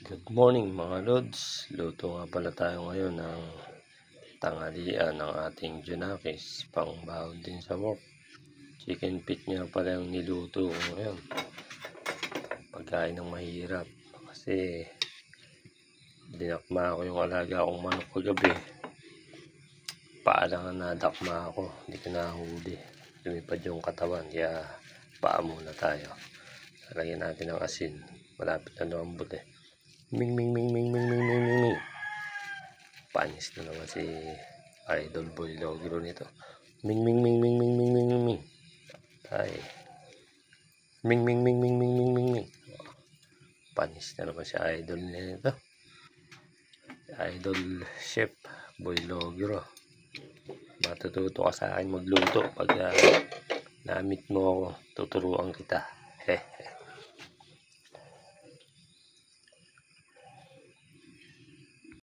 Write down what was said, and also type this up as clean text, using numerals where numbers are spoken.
Good morning mga lods. Luto nga pala tayo ngayon ng tanghalian ng ating Junakis. Pangbawon din sa work. Chicken feet nga pala yung niluto ko ngayon. Pagkain ng mahirap. Kasi dinakma ko yung alaga kong manok kagabi. Paalangan nadakma ako. Hindi ko nahuli. Lumipad yung katawan. Kaya paa muna tayo. Lagyan natin ng asin. Malapit na lumambot eh. Ming. Panis na naman si Idol Boy Logro nito. Ming. Ay. Ming. Panis na naman si Idol nito. Idol Chef Boy Logro. Matututo ka sa akin magluto. Pag namit mo ako, tuturuan kita.